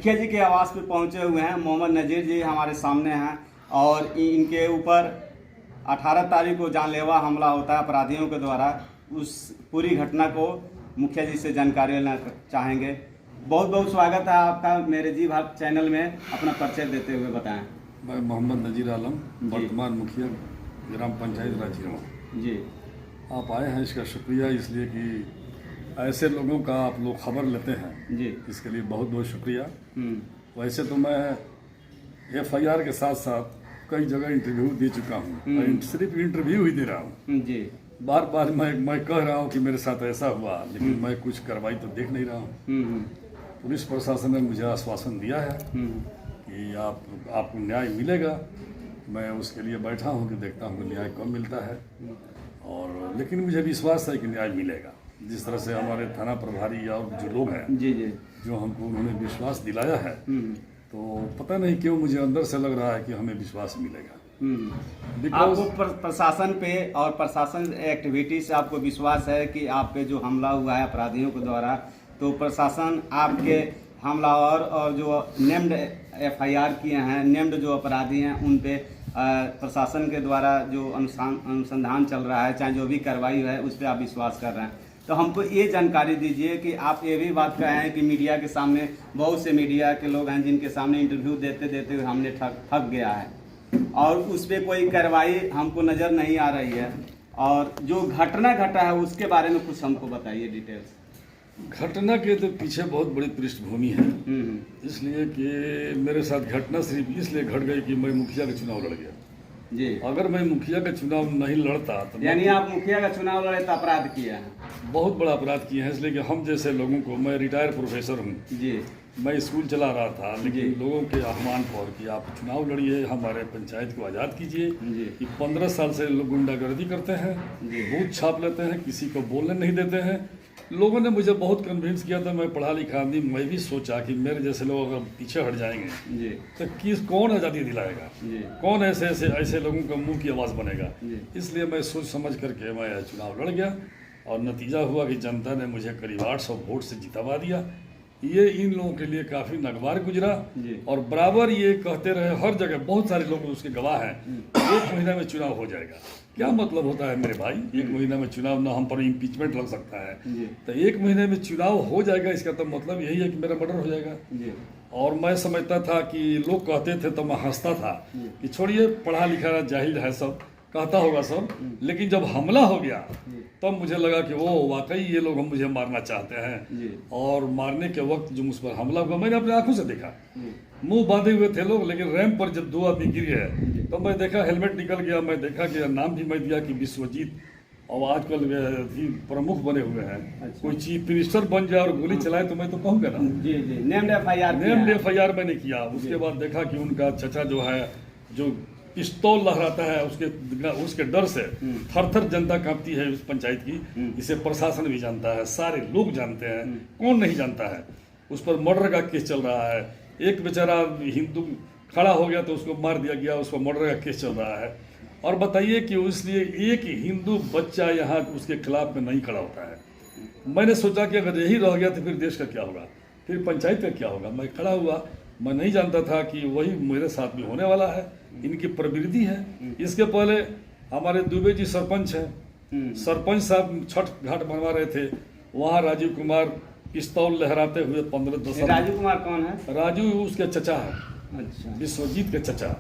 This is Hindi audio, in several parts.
मुखिया जी के आवास पे पहुंचे हुए हैं। मोहम्मद नज़ीर जी हमारे सामने हैं और इनके ऊपर 18 तारीख को जानलेवा हमला होता है अपराधियों के द्वारा। उस पूरी घटना को मुखिया जी से जानकारी लेना चाहेंगे। बहुत बहुत स्वागत है आपका मेरे जी भारत चैनल में। अपना परिचय देते हुए बताएं। मैं मोहम्मद नज़ीर आलम, वर्तमान मुखिया ग्राम पंचायत राजीराव जी। आप आए हैं, इसका शुक्रिया, इसलिए कि ऐसे लोगों का आप लोग खबर लेते हैं जी। इसके लिए बहुत बहुत शुक्रिया। वैसे तो मैं FIR के साथ साथ कई जगह इंटरव्यू दे चुका हूँ, सिर्फ इंटरव्यू ही दे रहा हूँ जी। बार बार मैं कह रहा हूँ कि मेरे साथ ऐसा हुआ, लेकिन मैं कुछ कार्रवाई तो देख नहीं रहा हूँ। पुलिस प्रशासन ने मुझे आश्वासन दिया है कि आपको न्याय मिलेगा। मैं उसके लिए बैठा हूँ कि देखता हूँ कि न्याय कब मिलता है, और लेकिन मुझे विश्वास है कि न्याय मिलेगा। जिस तरह से हमारे थाना प्रभारी और जो लोग हैं जी जी जो हमको उन्होंने विश्वास दिलाया है, तो पता नहीं क्यों मुझे अंदर से लग रहा है कि हमें विश्वास मिलेगा। आपको प्रशासन पे और प्रशासन एक्टिविटी से आपको विश्वास है कि आप पे जो हमला हुआ है अपराधियों के द्वारा, तो प्रशासन आपके हमलावर और जो नेम्ड FIR किए हैं, नेम्ड जो अपराधी हैं, उन पे प्रशासन के द्वारा जो अनुसंधान चल रहा है, चाहे जो भी कार्रवाई है, उस पर आप विश्वास कर रहे हैं। तो हमको ये जानकारी दीजिए कि आप ये भी बात कहे हैं कि मीडिया के सामने बहुत से मीडिया के लोग हैं जिनके सामने इंटरव्यू देते देते हुए हमने थक गया है और उस पर कोई कार्रवाई हमको नज़र नहीं आ रही है, और जो घटना घटा है उसके बारे में कुछ हमको बताइए डिटेल्स। घटना के तो पीछे बहुत बड़ी पृष्ठभूमि है, इसलिए कि मेरे साथ घटना सिर्फ इसलिए घट गई कि मैं मुखिया का चुनाव लड़ गया जी। अगर मैं मुखिया का चुनाव नहीं लड़ता तो यानी आप मुखिया का चुनाव लड़े तो अपराध किया है, बहुत बड़ा अपराध किए हैं। इसलिए कि हम जैसे लोगों को, मैं रिटायर्ड प्रोफेसर हूँ जी। मैं स्कूल चला रहा था, लेकिन लोगों के आह्वान पर कि आप चुनाव लड़िए, हमारे पंचायत को आज़ाद कीजिए। कि 15 साल से लोग गुंडागर्दी करते हैं, बूथ छाप लेते हैं, किसी को बोलने नहीं देते हैं। लोगों ने मुझे बहुत कन्विंस किया था, मैं पढ़ा लिखा आदमी, मैं भी सोचा कि मेरे जैसे लोग अगर पीछे हट जाएंगे तो कौन आज़ादी दिलाएगा, कौन ऐसे लोगों का मुंह की आवाज़ बनेगा। इसलिए मैं सोच समझ करके मैं चुनाव लड़ गया, और नतीजा हुआ कि जनता ने मुझे करीब 800 वोट से जितवा दिया। ये इन लोगों के लिए काफ़ी नागवार गुजरा, और बराबर ये कहते रहे हर जगह, बहुत सारे लोग उसके गवाह हैं, 1 महीना में चुनाव हो जाएगा। क्या मतलब होता है मेरे भाई, 1 महीना में चुनाव, ना हम पर इम्पीचमेंट लग सकता है, तो 1 महीने में चुनाव हो जाएगा, इसका तो मतलब यही है कि मेरा मर्डर हो जाएगा। और मैं समझता था कि लोग कहते थे तो मैं हंसता था कि छोड़िए, पढ़ा लिखा जाहिल है, सब कहता होगा सब, लेकिन जब हमला हो गया तब मुझे लगा कि वो वाकई ये लोग हम मुझे मारना चाहते हैं। और मारने के वक्त जो मुझ पर हमला हुआ, मैंने अपनी आंखों से देखा, मुंह बांधे हुए थे लोग, लेकिन रैंप पर जब 2 आदमी गिर गए तो मैं देखा हेलमेट निकल गया। मैं देखा कि नाम भी मैं दिया कि विश्वजीत, और आजकल प्रमुख बने हुए हैं। कोई चीफ मिनिस्टर बन जाए और गोली चलाए तो मैं तो कहूँगा ना। नेम्ड FIR मैंने किया। उसके बाद देखा कि उनका चचा जो है, जो पिस्तौल लहराता है, उसके डर से थर थर जनता कांपती है उस पंचायत की। इसे प्रशासन भी जानता है, सारे लोग जानते हैं, कौन नहीं जानता है। उस पर मर्डर का केस चल रहा है। एक बेचारा हिंदू खड़ा हो गया तो उसको मार दिया गया, उस पर मर्डर का केस चल रहा है। और बताइए कि इसलिए एक हिंदू बच्चा यहाँ उसके खिलाफ में नहीं खड़ा होता है। मैंने सोचा कि अगर यही रह गया तो फिर देश का क्या होगा, फिर पंचायत का क्या होगा। मैं खड़ा हुआ, मैं नहीं जानता था कि वही मेरे साथ भी होने वाला है। इनकी प्रवृत्ति है। इसके पहले हमारे दुबे जी सरपंच हैं, सरपंच साहब छठ घाट बनवा रहे थे, वहाँ राजीव कुमार पिस्तौल लहराते हुए 15-10। राजीव कुमार कौन है? राजू उसके चचा है, अच्छा, विश्वजीत के चचा,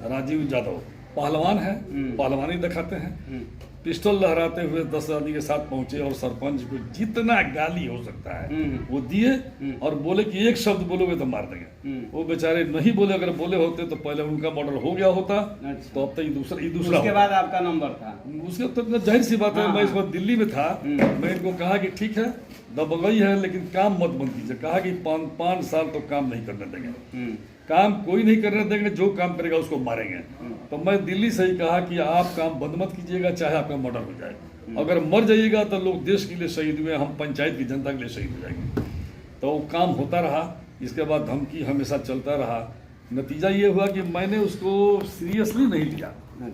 राजीव यादव पहलवान है, पहलवानी दिखाते हैं। पिस्टल लहराते हुए 10 आदमी के साथ पहुंचे और सरपंच को जितना गाली हो सकता है वो दिए, और बोले कि एक शब्द बोलोगे तो मार देंगे। वो बेचारे नहीं बोले, अगर बोले होते तो पहले उनका मर्डर हो गया होता। अच्छा। तो अब तक दूसरा उसके बाद आपका नंबर था। उसके तो जाहिर सी बात है, मैं इस वक्त दिल्ली में था। मैं इनको कहा कि ठीक है दबगई है, लेकिन काम मत बंद कीजिए। कहा कि 5 साल तो काम नहीं करने देंगे, काम कोई नहीं करने देंगे, जो काम करेगा उसको मारेंगे। तो मैं दिल्ली से ही कहा कि आप काम बंद मत कीजिएगा, चाहे आपका मर्डर हो जाए। अगर मर जाइएगा तो लोग देश के लिए शहीद हुए, हम पंचायत की जनता के लिए शहीद हो जाएंगे। तो वो काम होता रहा। इसके बाद धमकी हमेशा चलता रहा। नतीजा ये हुआ कि मैंने उसको सीरियसली नहीं लिया।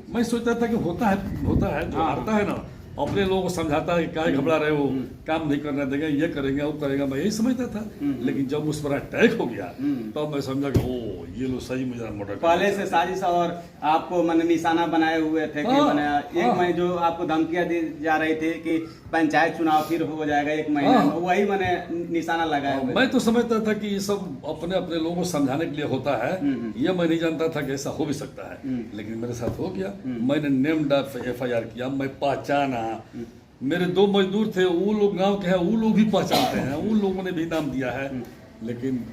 मैं सोचता था कि होता है जो हारता है ना अपने लोगों को समझाता है कि काहे घबरा रहे हो, काम नहीं करने देंगे, ये करेंगे वो करेगा, मैं यही समझता था। लेकिन जब उस पर अटैक हो गया तो मैं समझा कि ओ ये लोग सही मुझे मर्डर पहले से साजिश और आपको मन निशाना बनाए हुए थे कि मैंने एक महीने जो आपको धमकियां दी जा रही थी कि पंचायत चुनाव फिर हो जाएगा 1 महीने में, वही मैंने निशाना लगाया हुआ। मैं तो समझता था कि ये सब अपने अपने लोगों को समझाने के लिए होता है, ये मैं नहीं जानता था कि ऐसा हो भी सकता है। लेकिन मेरे साथ हो गया, मैंने नेम्ड FIR किया, मैं पहचाना, मेरे 2 मजदूर थे, वो लोग गांव के हैं, वो लोग भी पहचानते हैं, उन लोगों ने भी नाम दिया है। लेकिन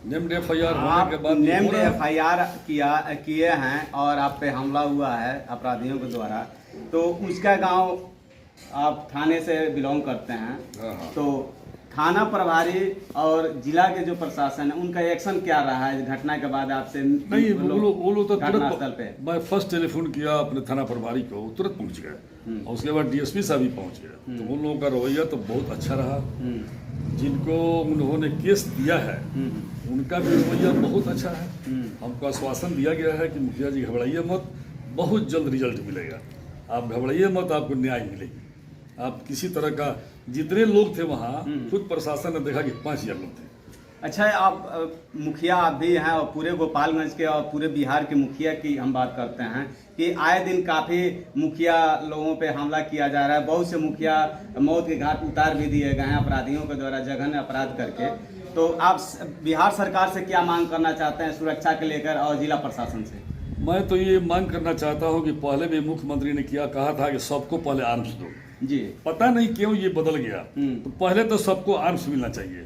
नेम्ड FIR होने के बाद नेम्ड FIR किए हैं और आप पे हमला हुआ है अपराधियों के द्वारा, तो उसका गांव आप थाने से बिलोंग करते हैं, तो थाना प्रभारी और जिला के जो प्रशासन है उनका एक्शन क्या रहा है घटना के बाद आपसे? नहीं, वो लोग तो घटनास्थल पे मैं फर्स्ट टेलीफोन किया अपने थाना प्रभारी को, तुरंत पहुंच गए, और उसके बाद DSP साहब भी पहुंच गए। तो उन लोगों का रवैया तो बहुत अच्छा रहा, जिनको उन्होंने केस दिया है उनका भी रवैया बहुत अच्छा है। हमको आश्वासन दिया गया है कि मुखिया जी घबराइए मत, बहुत जल्द रिजल्ट मिलेगा, आप घबराइए मत, आपको न्याय मिलेगी। आप किसी तरह का, जितने लोग थे वहाँ, खुद प्रशासन ने देखा कि 5000 लोग थे। अच्छा, आप मुखिया आप भी हैं और पूरे गोपालगंज के और पूरे बिहार के मुखिया की हम बात करते हैं कि आए दिन काफ़ी मुखिया लोगों पे हमला किया जा रहा है, बहुत से मुखिया मौत के घाट उतार भी दिए गए हैं अपराधियों के द्वारा जघन्य अपराध करके। तो आप बिहार सरकार से क्या मांग करना चाहते हैं सुरक्षा के लेकर और जिला प्रशासन से? मैं तो ये मांग करना चाहता हूँ कि पहले भी मुख्यमंत्री ने कहा था कि सबको पहले आर्म्स दो जी, पता नहीं क्यों ये बदल गया। तो पहले तो सबको आर्म्स मिलना चाहिए,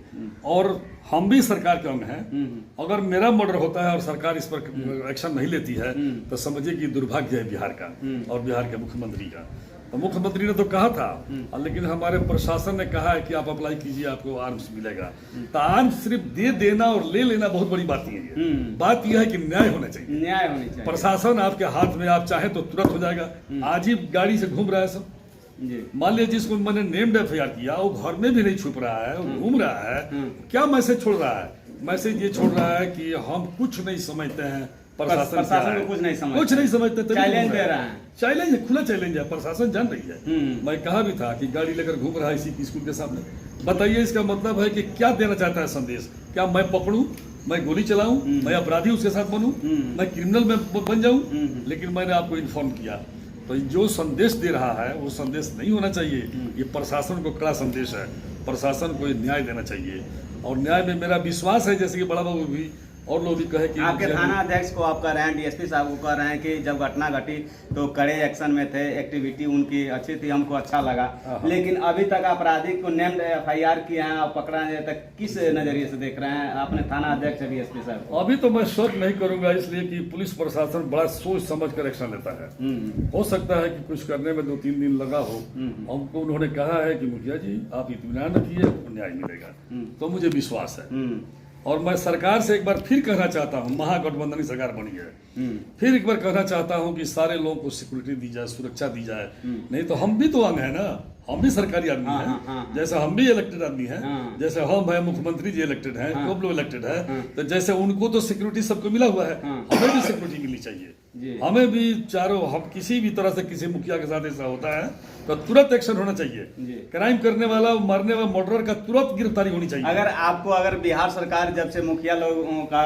और हम भी सरकार के अंग हैं। अगर मेरा मर्डर होता है और सरकार इस पर एक्शन नहीं लेती है तो समझिए कि दुर्भाग्य है बिहार का और बिहार के मुख्यमंत्री का। तो मुख्यमंत्री ने तो कहा था, लेकिन हमारे प्रशासन ने कहा है कि आप अप्लाई कीजिए, आपको आर्म्स मिलेगा। तो आर्म्स सिर्फ दे देना और ले लेना बहुत बड़ी बात नहीं है। बात यह है कि न्याय होना चाहिए, न्याय होनी चाहिए। प्रशासन आपके हाथ में, आप चाहे तो तुरंत हो जाएगा। आज ही गाड़ी से घूम रहा है सब, मान लीजिए जिसको मैंने नेम्ड FIR किया वो घर में भी नहीं छुप रहा है, वो घूम रहा है, क्या मैसेज छोड़ रहा है? मैसेज ये छोड़ रहा है कि हम कुछ नहीं समझते हैं, प्रशासन को कुछ नहीं समझते, चैलेंज दे रहा है। चैलेंज है, खुला चैलेंज है, प्रशासन जान रही है। मैं कहा भी था कि गाड़ी लेकर घूम रहा है इसी की स्कूल के सामने, बताइए इसका मतलब है कि क्या देना चाहता है संदेश? क्या मैं पकड़ूं, मैं गोली चलाऊं, मैं अपराधी उसके साथ बनूं, मैं क्रिमिनल में बन जाऊं? लेकिन मैंने आपको इन्फॉर्म किया, तो जो संदेश दे रहा है वो संदेश नहीं होना चाहिए। ये प्रशासन को कड़ा संदेश है, प्रशासन को न्याय देना चाहिए, और न्याय में मेरा विश्वास है, जैसे कि बड़ा बाबू भी और लोग भी कहे कि आपके थाना अध्यक्ष को आप कह रहे हैं, DSP साहब को कह रहे हैं कि जब घटना घटी तो कड़े एक्शन में थे, एक्टिविटी उनकी अच्छी थी, हमको अच्छा लगा, लेकिन अभी तक अपराधी को नेम्ड FIR किए हैं और पकड़ा नहीं तक, किस नजरिए से देख रहे हैं अपने थाना अध्यक्ष DSP साहब? अभी तो मैं शक नहीं करूंगा, इसलिए कि पुलिस प्रशासन बड़ा सोच समझ कर एक्शन लेता है। हो सकता है कि कुछ करने में 2-3 दिन लगा हो। हमको उन्होंने कहा है कि मुखिया जी आप इत्मीनान रखिए, आपको न्याय मिलेगा, तो मुझे विश्वास है। और मैं सरकार से एक बार फिर कहना चाहता हूँ, महागठबंधन सरकार बनी है, फिर एक बार कहना चाहता हूँ कि सारे लोगों को सिक्योरिटी दी जाए, सुरक्षा दी जाए। नहीं तो हम भी तो अंग है ना, हम भी सरकारी आदमी हैं, जैसे हम भी इलेक्टेड आदमी हैं, जैसे हम है मुख्यमंत्री जी इलेक्टेड हैं, सब लोग इलेक्टेड है, तो जैसे उनको तो सिक्योरिटी सबको मिला हुआ है, हमें भी सिक्योरिटी मिलनी चाहिए। हमें भी चारों, हम किसी भी तरह से किसी मुखिया के साथ ऐसा होता है तो तुरंत एक्शन होना चाहिए। क्राइम करने वाला, मारने वाला, मर्डर का तुरंत गिरफ्तारी होनी चाहिए। अगर बिहार सरकार जब से मुखिया लोगों का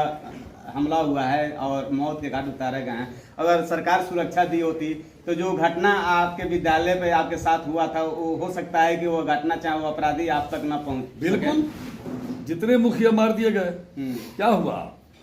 हमला हुआ है और मौत के घाट उतारे गए हैं, अगर सरकार सुरक्षा दी होती तो जो घटना आपके विद्यालय पे आपके साथ हुआ था, वो हो सकता है कि वो घटना चाहे वो अपराधी आप तक न पहुंच। बिल्कुल, जितने मुखिया मार दिए गए, क्या हुआ?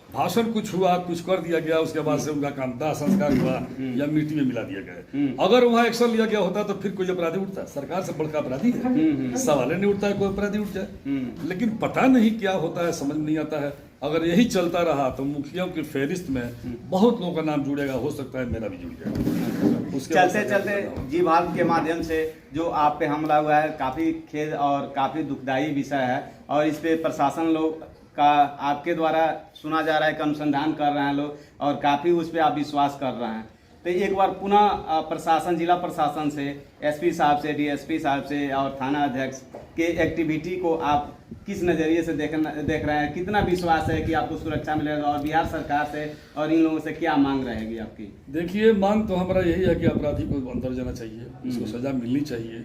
भाषण कुछ हुआ, कुछ कर दिया गया, उसके बाद से उनका काम दाह संस्कार हुआ या मिट्टी में मिला दिया गया। अगर वहाँ एक्शन लिया गया होता तो फिर कोई अपराधी उठता? सरकार से बड़का अपराधी है, सवाल नहीं उठता है कोई अपराधी उठ जाए। लेकिन पता नहीं क्या होता है, समझ नहीं आता है। अगर यही चलता रहा तो मुखियाओं की फहरिस्त में बहुत लोगों का नाम जुड़ेगा, हो सकता है मेरा भी जुड़ जाएगा। चलते चलते जी भारत के माध्यम से जो आप पे हमला हुआ है, काफ़ी खेद और काफ़ी दुखदायी विषय है, और इस पे प्रशासन लोग का आपके द्वारा सुना जा रहा है कि अनुसंधान कर रहे हैं लोग, और काफ़ी उस पर आप विश्वास कर रहे हैं। तो एक बार पुनः प्रशासन, जिला प्रशासन से, SP साहब से, DSP साहब से और थाना अध्यक्ष के एक्टिविटी को आप किस नज़रिए से देख रहे हैं, कितना विश्वास है कि आपको सुरक्षा मिलेगा, और बिहार सरकार से और इन लोगों से क्या मांग रहेगी आपकी? देखिए, मांग तो हमारा यही है कि अपराधी को अंदर जाना चाहिए, इसको सजा मिलनी चाहिए।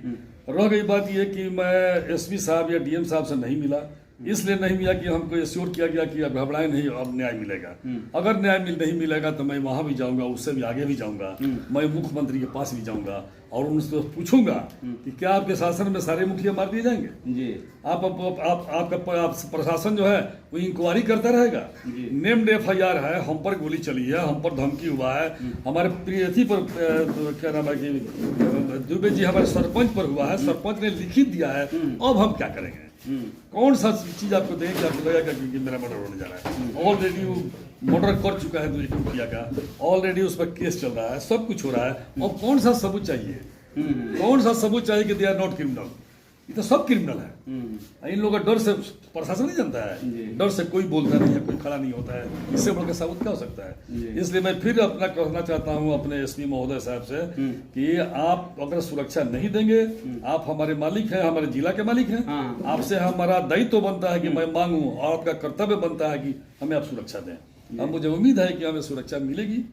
रह गई बात यह कि मैं एसपी साहब या डीएम साहब से नहीं मिला, इसलिए नहीं मिला कि हमको एश्योर किया गया कि अब घबराए नहीं, अब न्याय मिलेगा। अगर न्याय नहीं मिलेगा तो मैं वहां भी जाऊंगा, उससे भी आगे भी जाऊंगा, मैं मुख्यमंत्री के पास भी जाऊंगा और उनसे पूछूंगा कि क्या आपके शासन में सारे मुखिया मार दिए जाएंगे? जी। आपका प्रशासन जो है वो इंक्वायरी करता रहेगा। नेम्ड FIR है, हम पर गोली चली है, हम पर धमकी हुआ है, हमारे प्रियथी पर क्या नाम है कि दुबे जी हमारे सरपंच पर हुआ है, सरपंच ने लिखित दिया है। अब हम क्या करेंगे? कौन सा चीज आपको देंगे कि आपको लगेगा कि मेरा मर्डर होने जा रहा है? ऑलरेडी वो मर्डर कर चुका है, दूसरे मुखिया का ऑलरेडी उस पर केस चल रहा है, सब कुछ हो रहा है। और कौन सा सबूत चाहिए? कौन सा सबूत चाहिए कि दे आर नॉट क्रिमिनल? ये तो सब क्रिमिनल है। इन लोगों का डर से प्रशासन नहीं जानता है, डर से कोई बोलता नहीं है, कोई खड़ा नहीं होता है। इससे बढ़कर सबूत क्या हो सकता है? इसलिए मैं फिर अपना कहना चाहता हूं अपने SP महोदय साहब से कि आप अगर सुरक्षा नहीं देंगे, आप हमारे मालिक हैं, हमारे जिला के मालिक हैं, आपसे हमारा दायित्व बनता है कि मैं मांगूं, और आपका कर्तव्य बनता है कि हमें आप सुरक्षा दें। अब मुझे उम्मीद है कि हमें सुरक्षा मिलेगी।